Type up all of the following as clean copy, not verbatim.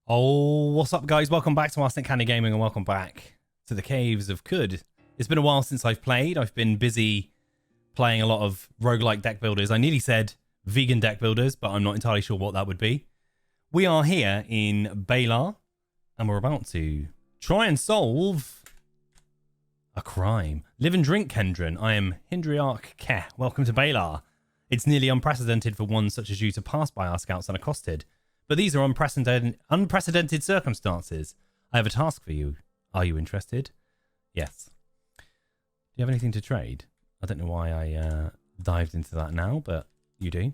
Oh, what's up, guys? Welcome back to Arsenic Candy Gaming and welcome back to the Caves of Khud. It's been a while since I've played. I've been busy playing a lot of roguelike deck builders. I nearly said vegan deck builders, but I'm not entirely sure what that would be. We are here in Balar and we're about to try and solve a crime. Live and drink, Kendron. I am Hindriarch Keh. Welcome to Balar. It's nearly unprecedented for one such as you to pass by our scouts unaccosted. But these are unprecedented circumstances. I have a task for you. Are you interested? Yes. Do you have anything to trade? I don't know why I dived into that now, but you do.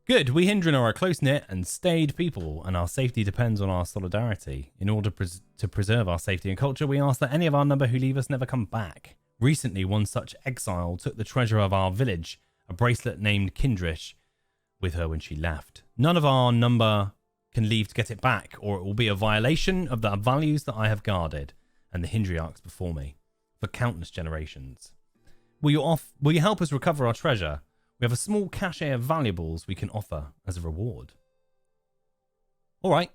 Good. We Hindran are a close-knit and staid people, and our safety depends on our solidarity. In order to preserve our safety and culture, we ask that any of our number who leave us never come back. Recently, one such exile took the treasure of our village, a bracelet named Kindrish, with her when she left. None of our number can leave to get it back, or it will be a violation of the values that I have guarded and the Hindriarchs before me for countless generations. Will you help us recover our treasure? We have a small cache of valuables we can offer as a reward. All right.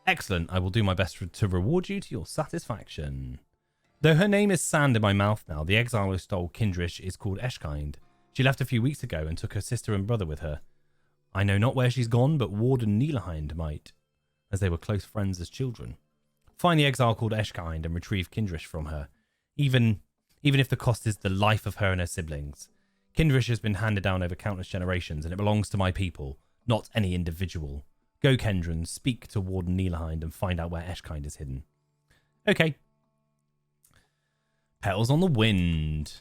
Excellent. I will do my best to reward you to your satisfaction. Though her name is sand in my mouth now, the exile who stole Kindrish is called Eshkind. She left a few weeks ago and took her sister and brother with her. I know not where she's gone, but Warden Neelahind might, as they were close friends as children. Find the exile called Eshkind and retrieve Kindrish from her, even if the cost is the life of her and her siblings. Kindrish has been handed down over countless generations, and it belongs to my people, not any individual. Go, Kendron, speak to Warden Neelahind and find out where Eshkind is hidden. Okay. Petals on the wind.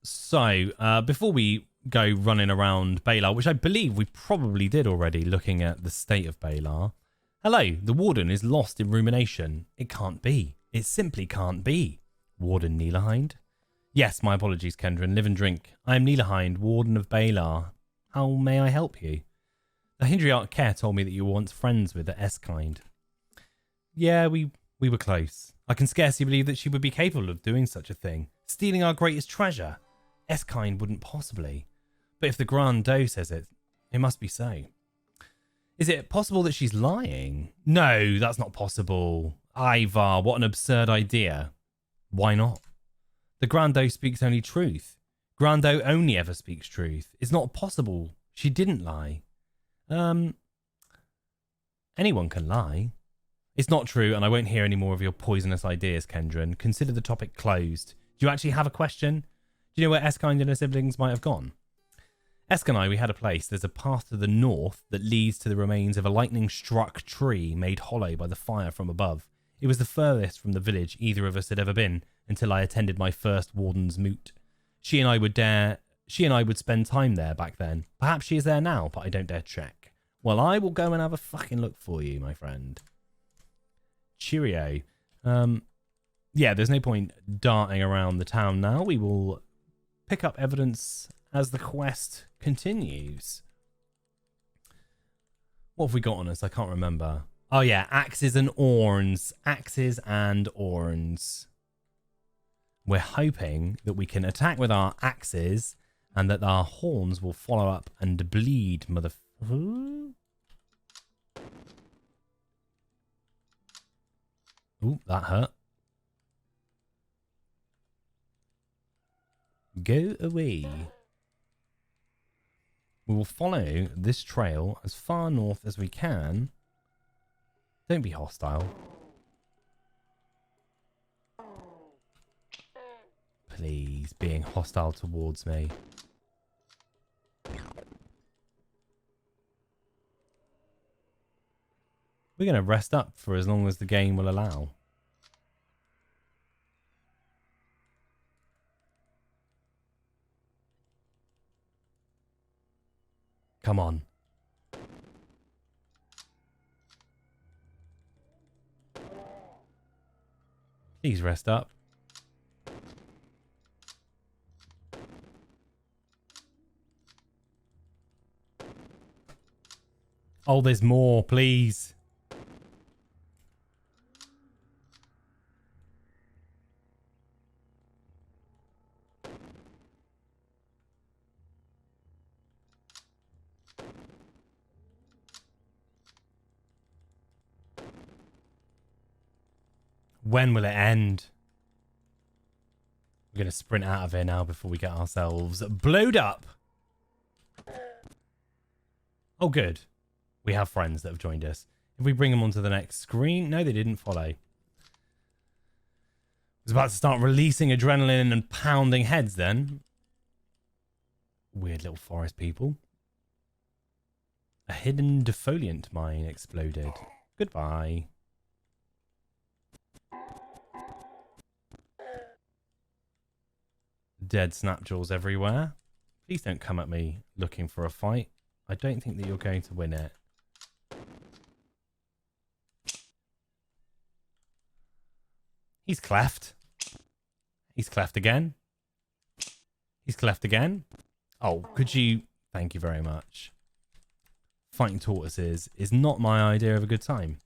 So, before we go running around Balar, which I believe we probably did already looking at the state of Balar. Hello, the Warden is lost in rumination. It can't be. It simply can't be. Warden Neelahind? Yes, my apologies, Kendron. Live and drink. I am Neelahind, Warden of Balar. How may I help you? The Hindriarch Keh told me that you were once friends with the Eskind. Yeah, we were close. I can scarcely believe that she would be capable of doing such a thing. Stealing our greatest treasure. Eskind wouldn't possibly. But if the Grand Doe says it, it must be so. Is it possible that she's lying? No, that's not possible. Ivar, what an absurd idea. Why not? The Grand Doe speaks only truth. Grand Doe only ever speaks truth. It's not possible. She didn't lie. Anyone can lie. It's not true, and I won't hear any more of your poisonous ideas, Kendron. Consider the topic closed. Do you actually have a question? Do you know where Eskind and her siblings might have gone? Esk and I, we had a place. There's a path to the north that leads to the remains of a lightning-struck tree made hollow by the fire from above. It was the furthest from the village either of us had ever been until I attended my first warden's moot. She and I would spend time there back then. Perhaps she is there now, but I don't dare check. Well, I will go and have a fucking look for you, my friend. Cheerio. Yeah, there's no point darting around the town now. We will pick up evidence as the quest continues. What have we got on us? I can't remember. Oh yeah, axes and orns. Axes and orns. We're hoping that we can attack with our axes and that our horns will follow up and bleed, Ooh, that hurt. Go away. We will follow this trail as far north as we can. Don't be hostile. Please, being hostile towards me. We're going to rest up for as long as the game will allow. Come on. Please rest up. Oh, there's more, please. When will it end? We're going to sprint out of here now before we get ourselves blowed up. Oh, good. We have friends that have joined us. If we bring them onto the next screen... No, they didn't follow. I was about to start releasing adrenaline and pounding heads then. Weird little forest people. A hidden defoliant mine exploded. Goodbye. Dead snapjaws everywhere. Please don't come at me looking for a fight. I don't think that you're going to win it. He's cleft. He's cleft again. He's cleft again. Oh, could you... Thank you very much. Fighting tortoises is not my idea of a good time.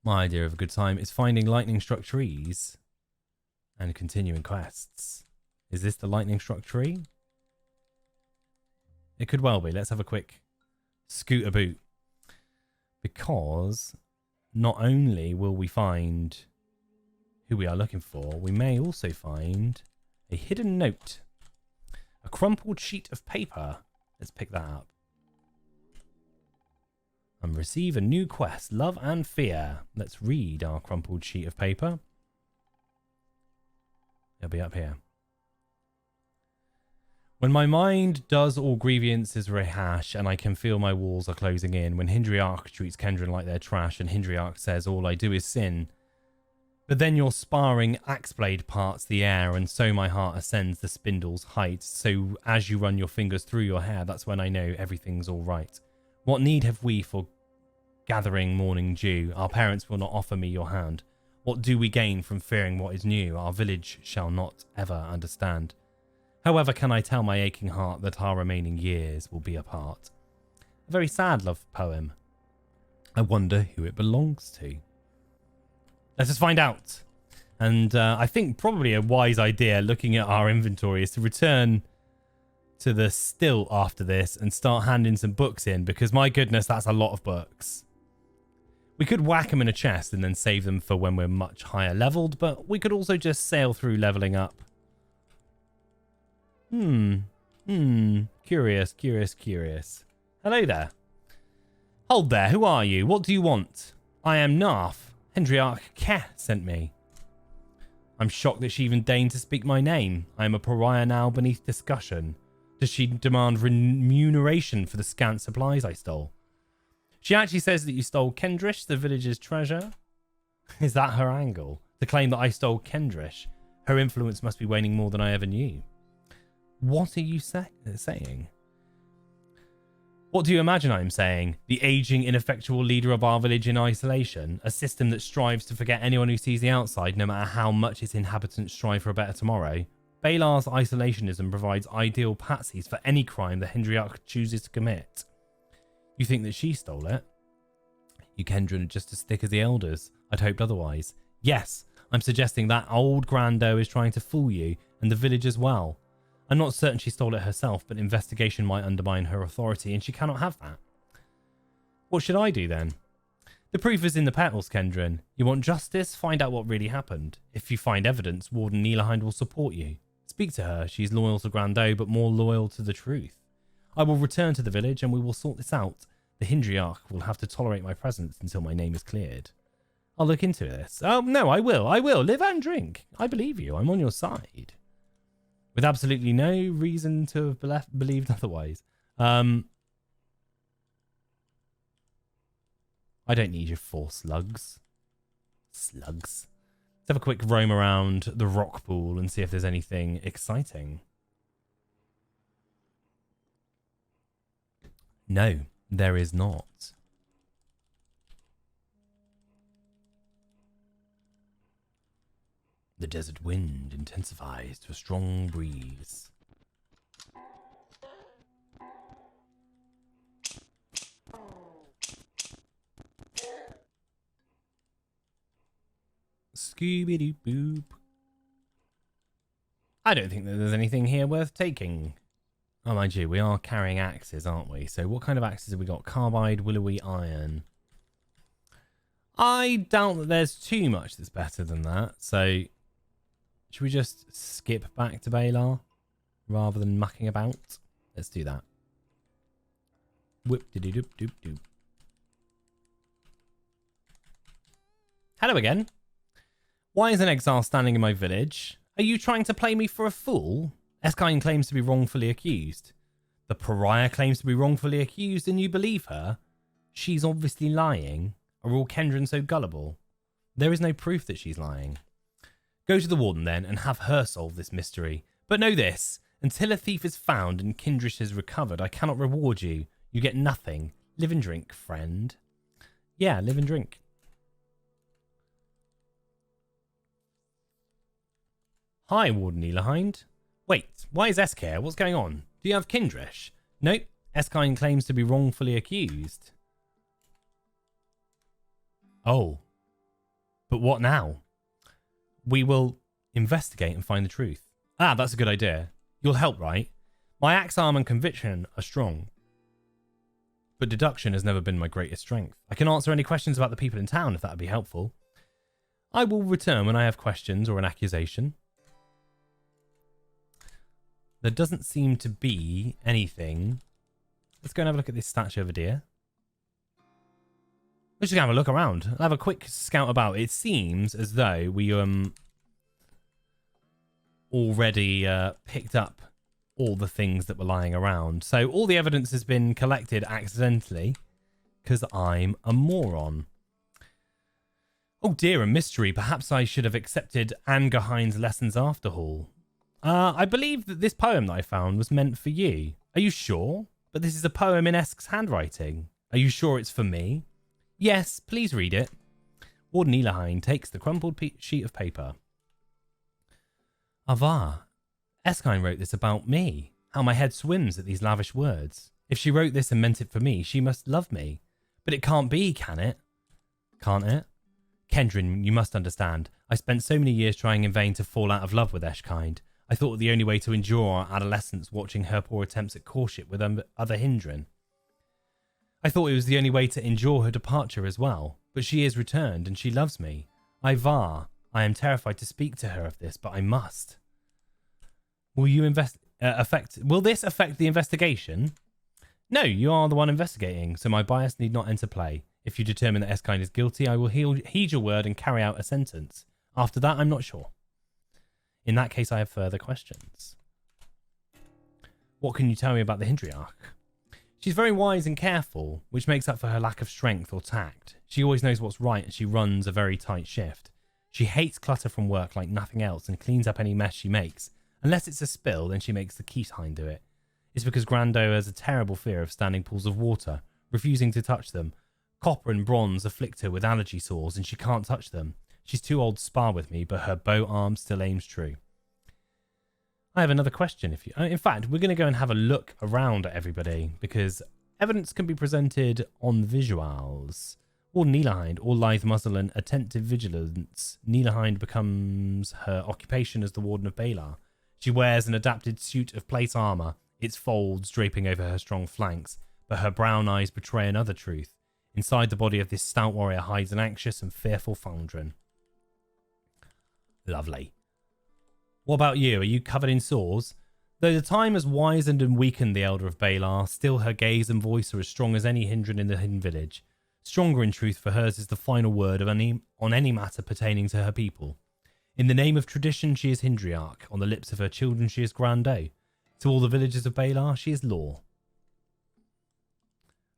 My idea of a good time is finding lightning-struck trees and continuing quests. Is this the lightning-struck tree? It could well be. Let's have a quick scoot about. Because not only will we find who we are looking for, we may also find a hidden note. A crumpled sheet of paper. Let's pick that up. And receive a new quest, Love and Fear. Let's read our crumpled sheet of paper. It'll be up here. When my mind does all grievances rehash and I can feel my walls are closing in, when Hindriarch treats Kendron like they're trash and Hindriarch says all I do is sin, but then your sparring axeblade parts the air and so my heart ascends the spindle's height, so as you run your fingers through your hair, that's when I know everything's all right. What need have we for gathering morning dew? Our parents will not offer me your hand. What do we gain from fearing what is new? Our village shall not ever understand. However can I tell my aching heart that our remaining years will be apart? A very sad love poem. I wonder who it belongs to. Let us find out. And I think probably a wise idea looking at our inventory is to return to the still after this and start handing some books in, because my goodness, that's a lot of books. We could whack them in a chest and then save them for when we're much higher leveled, but we could also just sail through leveling up. Curious. Hello there. Hold there, who are you? What do you want? I am Narf. Hendriarch Keh sent me. I'm shocked that she even deigned to speak my name. I am a pariah now beneath discussion. Does she demand remuneration for the scant supplies I stole? She actually says that you stole Kendrish, the village's treasure. Is that her angle? To claim that I stole Kendrish? Her influence must be waning more than I ever knew. What are you saying? What do you imagine I'm saying? The aging, ineffectual leader of our village in isolation? A system that strives to forget anyone who sees the outside, no matter how much its inhabitants strive for a better tomorrow? Balar's isolationism provides ideal patsies for any crime the Hendriarch chooses to commit. You think that she stole it? You Kendron are just as thick as the elders. I'd hoped otherwise. Yes, I'm suggesting that old Grando is trying to fool you, and the village as well. I'm not certain she stole it herself, but investigation might undermine her authority, and she cannot have that. What should I do then? The proof is in the petals, Kendron. You want justice? Find out what really happened. If you find evidence, Warden Neelahind will support you. Speak to her. She's loyal to Grando, but more loyal to the truth. I will return to the village, and we will sort this out. The Hindriarch will have to tolerate my presence until my name is cleared. I'll look into this. Oh, no, I will. Live and drink. I believe you. I'm on your side. With absolutely no reason to have believed otherwise. I don't need your 4 slugs. Slugs. Let's have a quick roam around the rock pool and see if there's anything exciting. No, there is not. The desert wind intensifies to a strong breeze. Scooby-Doo-boop. I don't think that there's anything here worth taking. Oh, mind you, we are carrying axes, aren't we? So what kind of axes have we got? Carbide, willowy, iron. I doubt that there's too much that's better than that. So should we just skip back to Balar rather than mucking about? Let's do that. Whoop-de-doo-doop-doop-doop. Hello again. Why is an exile standing in my village? Are you trying to play me for a fool? Eskine claims to be wrongfully accused. The pariah claims to be wrongfully accused and you believe her? She's obviously lying. Are all Kendron so gullible? There is no proof that she's lying. Go to the warden then and have her solve this mystery. But know this, until a thief is found and Kindrish has recovered, I cannot reward you. You get nothing. Live and drink, friend. Yeah, live and drink. Hi, Warden Elihind. Wait, why is Esk here? What's going on? Do you have Kindrish? Nope. Eskine claims to be wrongfully accused. Oh. But what now? We will investigate and find the truth. Ah, that's a good idea. You'll help, right? My axe arm and conviction are strong. But deduction has never been my greatest strength. I can answer any questions about the people in town if that would be helpful. I will return when I have questions or an accusation. There doesn't seem to be anything. Let's go and have a look at this statue over there. We're just going to have a look around. I'll have a quick scout about. It seems as though we already picked up all the things that were lying around. So all the evidence has been collected accidentally because I'm a moron. Oh dear, a mystery. Perhaps I should have accepted Angahein's lessons after all. I believe that this poem that I found was meant for you. Are you sure? But this is a poem in Esk's handwriting. Are you sure it's for me? Yes, please read it. Warden Elihind takes the crumpled sheet of paper. Avar, Eskine wrote this about me. How my head swims at these lavish words. If she wrote this and meant it for me, she must love me. But it can't be, can it? Can't it? Kendron, you must understand. I spent so many years trying in vain to fall out of love with Eshkind. I thought the only way to endure our adolescence watching her poor attempts at courtship with other Hindren. I thought it was the only way to endure her departure as well. But she is returned and she loves me. I am terrified to speak to her of this, but I must. Will you will this affect the investigation? No, you are the one investigating, so my bias need not enter play. If you determine that Eskine is guilty, I will heed your word and carry out a sentence. After that, I'm not sure. In that case, I have further questions. What can you tell me about the Hindriarch? She's very wise and careful, which makes up for her lack of strength or tact. She always knows what's right and she runs a very tight shift. She hates clutter from work like nothing else and cleans up any mess she makes. Unless it's a spill, then she makes the Keithhind do it. It's because Grando has a terrible fear of standing pools of water, refusing to touch them. Copper and bronze afflict her with allergy sores and she can't touch them. She's too old to spar with me, but her bow arm still aims true. I have another question. In fact, we're going to go and have a look around at everybody because evidence can be presented on visuals. Or Neilahind, all lithe muscle and attentive vigilance. Neilahind becomes her occupation as the Warden of Balar. She wears an adapted suit of plate armor, its folds draping over her strong flanks, but her brown eyes betray another truth. Inside the body of this stout warrior hides an anxious and fearful Foundren. Lovely. What about you? Are you covered in sores? Though the time has wizened and weakened the Elder of Balar, still her gaze and voice are as strong as any Hindren in the Hidden Village. Stronger in truth, for hers is the final word on any matter pertaining to her people. In the name of tradition, she is Hindriarch. On the lips of her children, she is Grando. To all the villagers of Balar, she is law.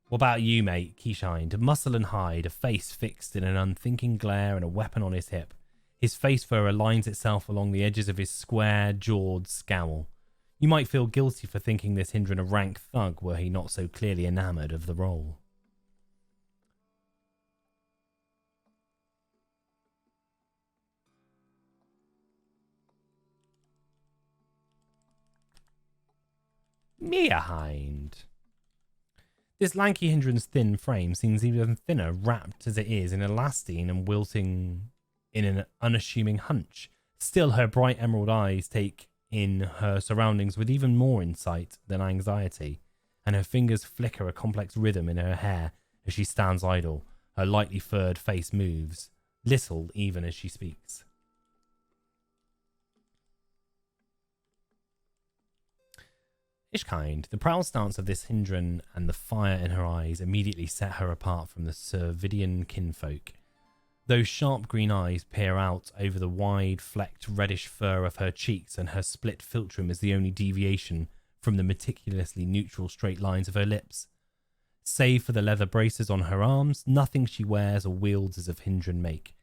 What about you, mate? Keithhind, muscle and hide, a face fixed in an unthinking glare and a weapon on his hip. His face fur aligns itself along the edges of his square-jawed scowl. You might feel guilty for thinking this Hindren a rank thug were he not so clearly enamoured of the role. Meerhind. This lanky Hindren's thin frame seems even thinner, wrapped as it is in elastine and wilting in an unassuming hunch. Still, her bright emerald eyes take in her surroundings with even more insight than anxiety, and her fingers flicker a complex rhythm in her hair as she stands idle, Her lightly furred face moves, little even as she speaks. Ishkind, the proud stance of this Hindran and the fire in her eyes immediately set her apart from the Servidian kinfolk. Those sharp green eyes peer out over the wide, flecked reddish fur of her cheeks, and her split philtrum is the only deviation from the meticulously neutral straight lines of her lips. Save for the leather braces on her arms, nothing she wears or wields is of Hindran make.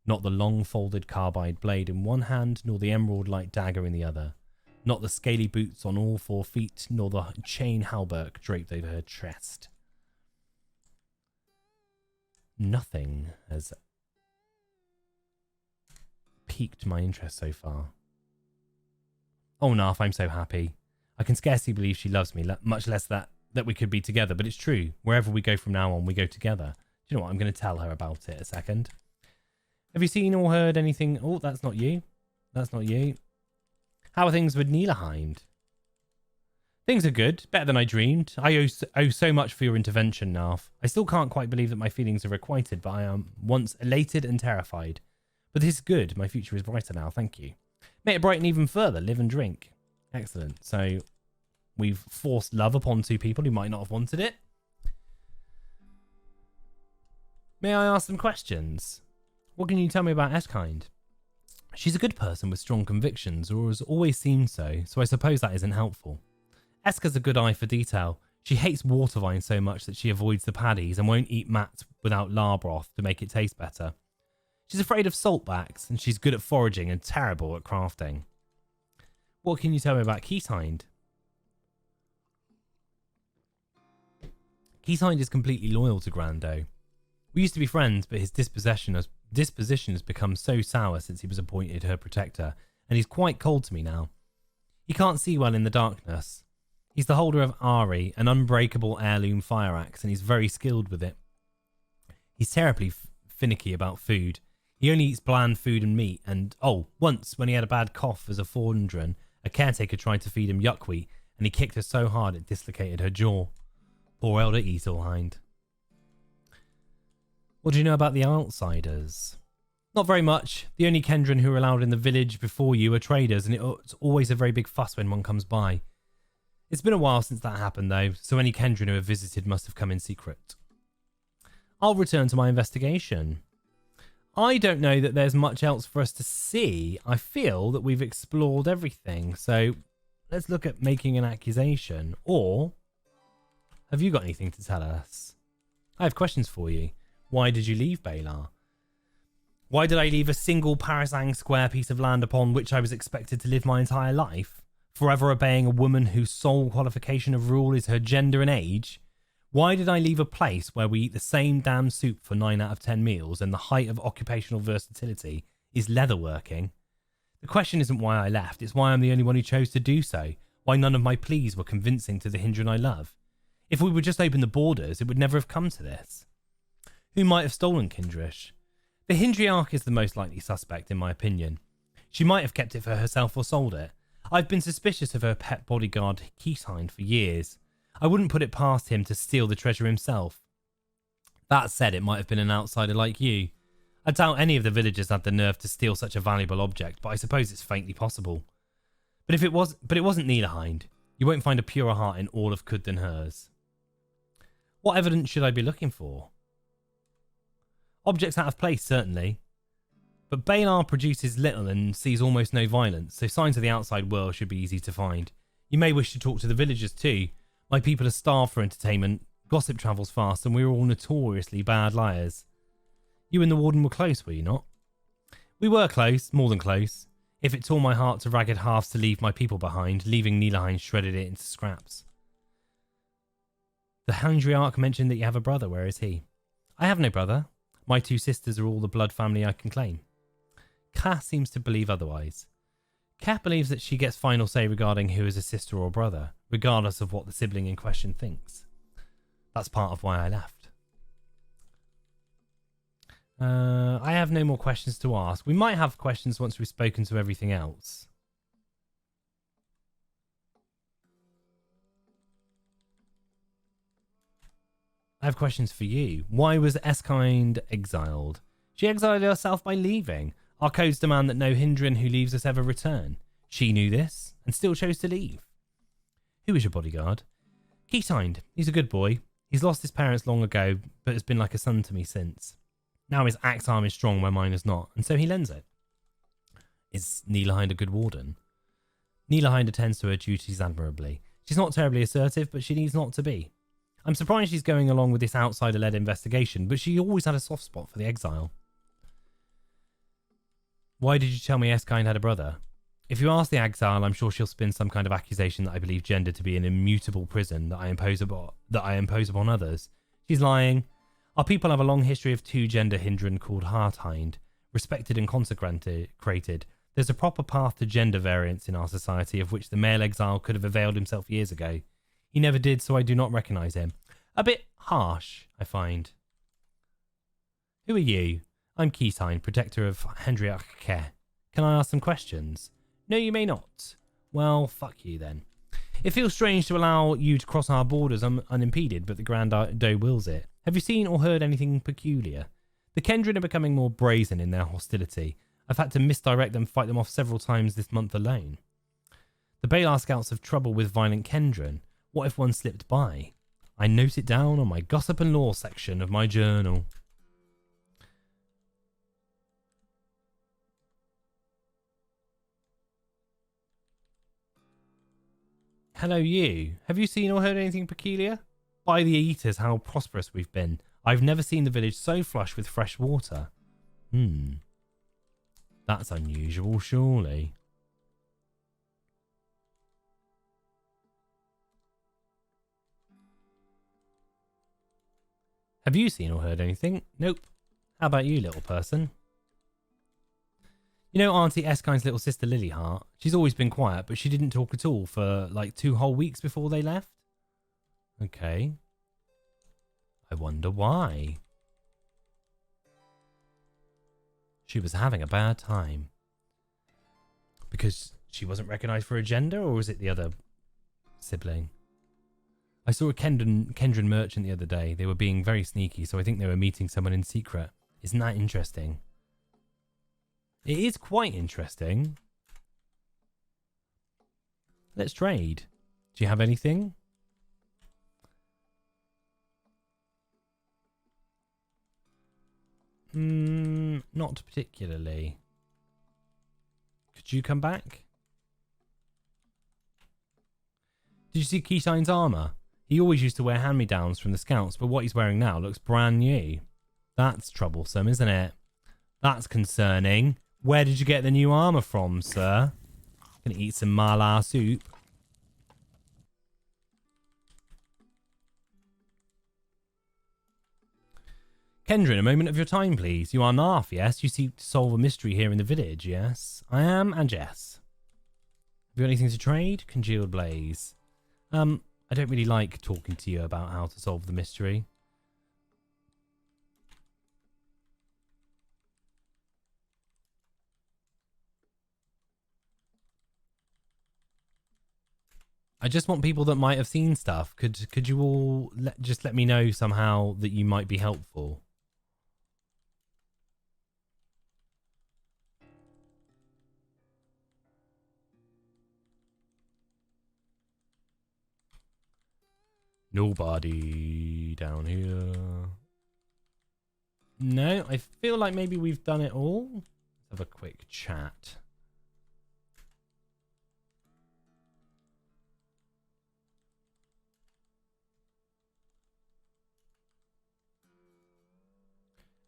Not the long folded carbide blade in one hand, nor the emerald-like dagger in the other. Not the scaly boots on all 4 feet, nor the chain hauberk draped over her chest. Nothing has piqued my interest so far. Oh, Narf, I'm so happy. I can scarcely believe she loves me, much less that we could be together, but it's true. Wherever we go from now on, we go together. Do you know what? I'm going to tell her about it a second. Have you seen or heard anything? Oh, that's not you. That's not you. How are things with Nihilheim? Things are good. Better than I dreamed. I owe so much for your intervention, Narf. I still can't quite believe that my feelings are requited, but I am once elated and terrified. But this is good. My future is brighter now. Thank you. May it brighten even further. Live and drink. Excellent. So we've forced love upon 2 people who might not have wanted it. May I ask some questions? What can you tell me about Ishkind? She's a good person with strong convictions, or has always seemed so I suppose that isn't helpful. Eska's a good eye for detail. She hates water vine so much that she avoids the paddies and won't eat mats without lard broth to make it taste better. She's afraid of saltbacks, and she's good at foraging and terrible at crafting. What can you tell me about Keathind? Keathind is completely loyal to Grando. We used to be friends, but his disposition has become so sour since he was appointed her protector, and he's quite cold to me now. He can't see well in the darkness. He's the holder of Ari, an unbreakable heirloom fire axe, and he's very skilled with it. He's terribly finicky about food. He only eats bland food and meat, and, once, when he had a bad cough as a Fordran, a caretaker tried to feed him yuckweed, and he kicked her so hard it dislocated her jaw. Poor elder Easelhind. What do you know about the outsiders? Not very much. The only Kendran who are allowed in the village before you are traders, and it's always a very big fuss when one comes by. It's been a while since that happened, though, so any Kendran who have visited must have come in secret. I'll return to my investigation. I don't know that there's much else for us to see. I feel that we've explored everything, so let's look at making an accusation. Or, have you got anything to tell us? I have questions for you. Why did you leave Balar? Why did I leave a single Parasang square piece of land upon which I was expected to live my entire life? Forever obeying a woman whose sole qualification of rule is her gender and age? Why did I leave a place where we eat the same damn soup for 9 out of 10 meals and the height of occupational versatility is leatherworking? The question isn't why I left, it's why I'm the only one who chose to do so, why none of my pleas were convincing to the Hindran I love. If we would just open the borders, it would never have come to this. Who might have stolen Kindrish? The Hindriarch is the most likely suspect, in my opinion. She might have kept it for herself or sold it. I've been suspicious of her pet bodyguard, Keathind, for years. I wouldn't put it past him to steal the treasure himself. That said, it might have been an outsider like you. I doubt any of the villagers had the nerve to steal such a valuable object, but I suppose it's faintly possible. But it wasn't Nihilheim. You won't find a purer heart in all of Khud than hers. What evidence should I be looking for? Objects out of place, certainly. But Balar produces little and sees almost no violence, so signs of the outside world should be easy to find. You may wish to talk to the villagers too. My people are starved for entertainment, gossip travels fast, and we're all notoriously bad liars. You and the warden were close, were you not? We were close, more than close. If it tore my heart to ragged halves to leave my people behind, leaving Nihilheim shredded it into scraps. The Handriarch mentioned that you have a brother. Where is he? I have no brother. My 2 sisters are all the blood family I can claim. Ka seems to believe otherwise. Ka believes that she gets final say regarding who is a sister or brother, regardless of what the sibling in question thinks. That's part of why I left. I have no more questions to ask. We might have questions once we've spoken to everything else. I have questions for you. Why was Eskind exiled? She exiled herself by leaving. Our codes demand that no Hindran who leaves us ever return. She knew this and still chose to leave. Who is your bodyguard? Keysigned. He's a good boy. He's lost his parents long ago, but has been like a son to me since. Now his axe arm is strong where mine is not, and so he lends it. Is Neelahind a good warden? Neelahind attends to her duties admirably. She's not terribly assertive, but she needs not to be. I'm surprised she's going along with this outsider-led investigation, but she always had a soft spot for the exile. Why did you tell me Eskind had a brother? If you ask the exile, I'm sure she'll spin some kind of accusation that I believe gender to be an immutable prison that I impose upon others. She's lying. Our people have a long history of two-gender Hindran called Hearthind, respected and consecrated. There's a proper path to gender variance in our society of which the male exile could have availed himself years ago. He never did, so I do not recognise him. A bit harsh, I find. Who are you? I'm Keysign, protector of Hendriach Ke. Can I ask some questions? No, you may not. Well, fuck you then. It feels strange to allow you to cross our borders unimpeded, but the Grand Doe wills it. Have you seen or heard anything peculiar? The Kendrin are becoming more brazen in their hostility. I've had to misdirect them, fight them off several times this month alone. The Balar scouts have trouble with violent Kendrin. What if one slipped by? I note it down on my gossip and lore section of my journal. Hello you. Have you seen or heard anything peculiar? By the Eaters, how prosperous we've been. I've never seen the village so flush with fresh water. That's unusual, surely. Have you seen or heard anything? Nope. How about you, little person? You know Auntie Eskind's little sister Lilyheart? She's always been quiet, but she didn't talk at all for like 2 whole weeks before they left. Okay. I wonder why. She was having a bad time. Because she wasn't recognised for her gender, or was it the other sibling? I saw a Kendran merchant the other day. They were being very sneaky, so I think they were meeting someone in secret. Isn't that interesting? It is quite interesting. Let's trade. Do you have anything? Not particularly. Could you come back? Did you see Keysign's armour? He always used to wear hand-me-downs from the scouts, but what he's wearing now looks brand new. That's troublesome, isn't it? That's concerning. Where did you get the new armour from, sir? Gonna eat some mala soup. Kendrin, a moment of your time, please. You are Narf, yes? You seek to solve a mystery here in the village, yes? I am, and yes. Have you got anything to trade? Congealed Blaze. I don't really like talking to you about how to solve the mystery. I just want people that might have seen stuff. Could you all just let me know somehow that you might be helpful? Nobody down here. No, I feel like maybe we've done it all. Let's have a quick chat.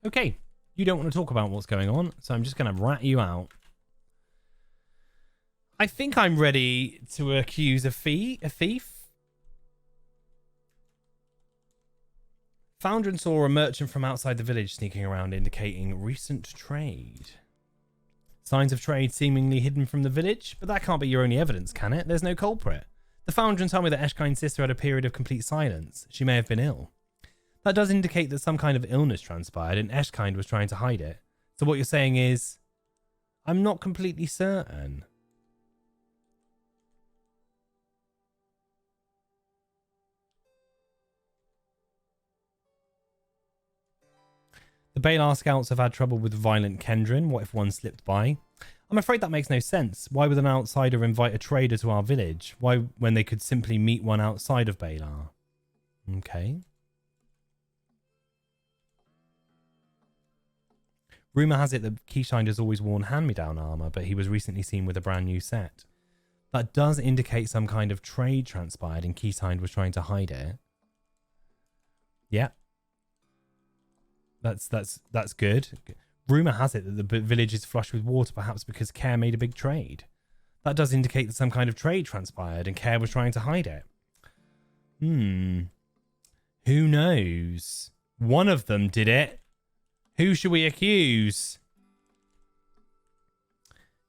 Okay, you don't want to talk about what's going on, so I'm just going to rat you out. I think I'm ready to accuse a thief. Foundrin saw a merchant from outside the village sneaking around, indicating recent trade. Signs of trade seemingly hidden from the village, but that can't be your only evidence, can it? There's no culprit. The Foundrin told me that Eshkind's sister had a period of complete silence. She may have been ill. That does indicate that some kind of illness transpired and Eshkind was trying to hide it. So what you're saying is, I'm not completely certain. The Balar scouts have had trouble with violent Kendrin. What if one slipped by? I'm afraid that makes no sense. Why would an outsider invite a trader to our village? Why, when they could simply meet one outside of Balar? Okay. Rumour has it that Keyshind has always worn hand-me-down armour, but he was recently seen with a brand new set. That does indicate some kind of trade transpired and Keyshind was trying to hide it. Yeah. That's good. Rumour has it that the village is flush with water, perhaps because Care made a big trade. That does indicate that some kind of trade transpired and Care was trying to hide it. Who knows? One of them did it. Who should we accuse?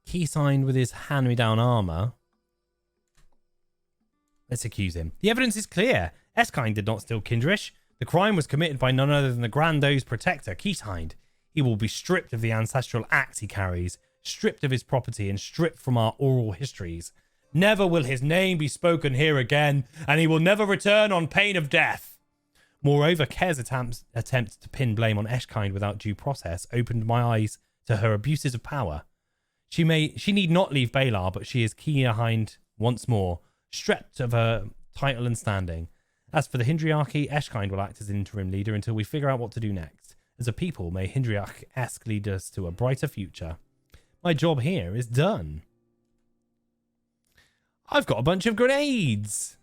Keyshind with his hand-me-down armour. Let's accuse him. The evidence is clear. Eskind did not steal Kindrish. The crime was committed by none other than the Grand O's protector, Keyshind. He will be stripped of the ancestral axe he carries, stripped of his property, and stripped from our oral histories. Never will his name be spoken here again, and he will never return on pain of death. Moreover, Care's attempt to pin blame on Eskind without due process opened my eyes to her abuses of power. She need not leave Balar, but she is Keyshind once more, stripped of her title and standing. As for the Hindriarchy, Eskind will act as interim leader until we figure out what to do next. As a people, may Hindriarch-esque lead us to a brighter future. My job here is done. I've got a bunch of grenades.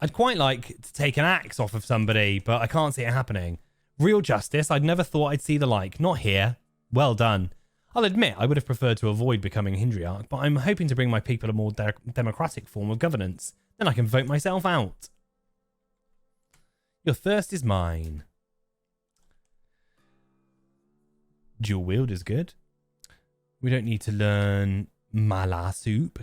I'd quite like to take an axe off of somebody, but I can't see it happening. Real justice, I'd never thought I'd see the like. Not here. Well done. I'll admit I would have preferred to avoid becoming Hindriarch, but I'm hoping to bring my people a more democratic form of governance. Then I can vote myself out. Your thirst is mine. Dual wield is good. We don't need to learn Mala soup.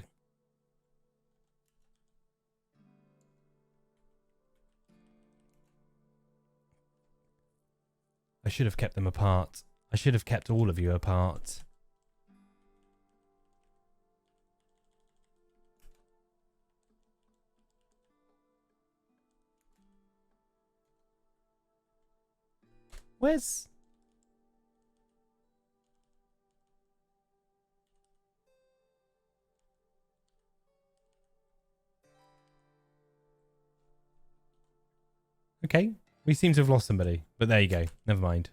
I should have kept them apart. I should have kept all of you apart. Where's... Okay, we seem to have lost somebody, but there you go. Never mind.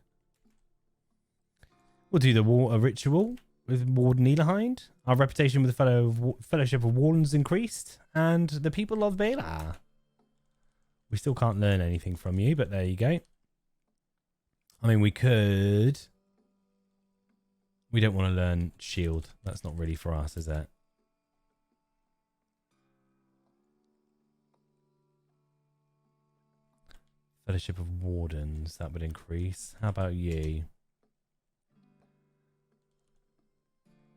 We'll do the ritual with Warden Neelahind. Our reputation with the Fellowship of Wardens increased, and the people of Balar. We still can't learn anything from you, but there you go. I mean, we could... We don't want to learn Shield. That's not really for us, is it? Fellowship of Wardens, that would increase. How about you?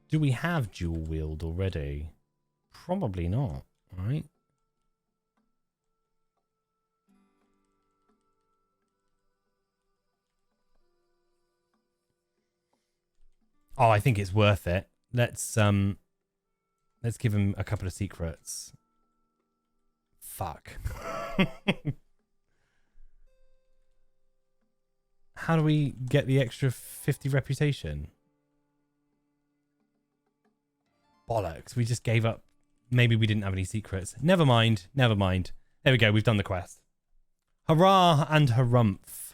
Do we have dual wield already? Probably not, right? Oh, I think it's worth it. Let's give him a couple of secrets. Fuck. How do we get the extra 50 reputation? Bollocks. We just gave up. Maybe we didn't have any secrets. Never mind. Never mind. There we go. We've done the quest. Hurrah and harumph.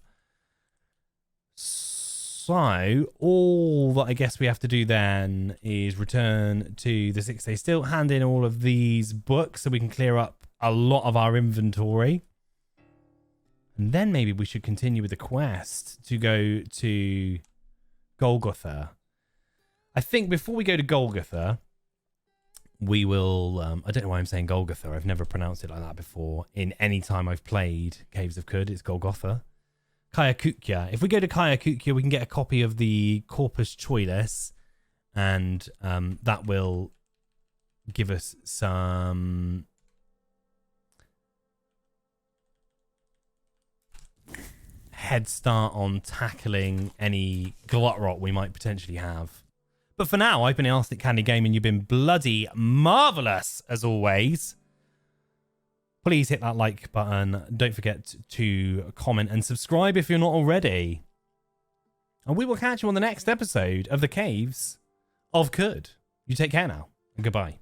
So, all that I guess we have to do then is return to the 6 days still, hand in all of these books so we can clear up a lot of our inventory. And then maybe we should continue with the quest to go to Golgotha. I think before we go to Golgotha, we will... I don't know why I'm saying Golgotha. I've never pronounced it like that before. In any time I've played Caves of Khud, it's Golgotha. Kayakukya. If we go to Kayakukya, we can get a copy of the Corpus Choilis, and that will give us some head start on tackling any glut rot we might potentially have. But for now, I've been Arsenic Candy Gaming. You've been bloody marvellous, as always. please hit that like button. Don't forget to comment and subscribe if you're not already. And we will catch you on the next episode of the Caves of Could. You take care now, and goodbye.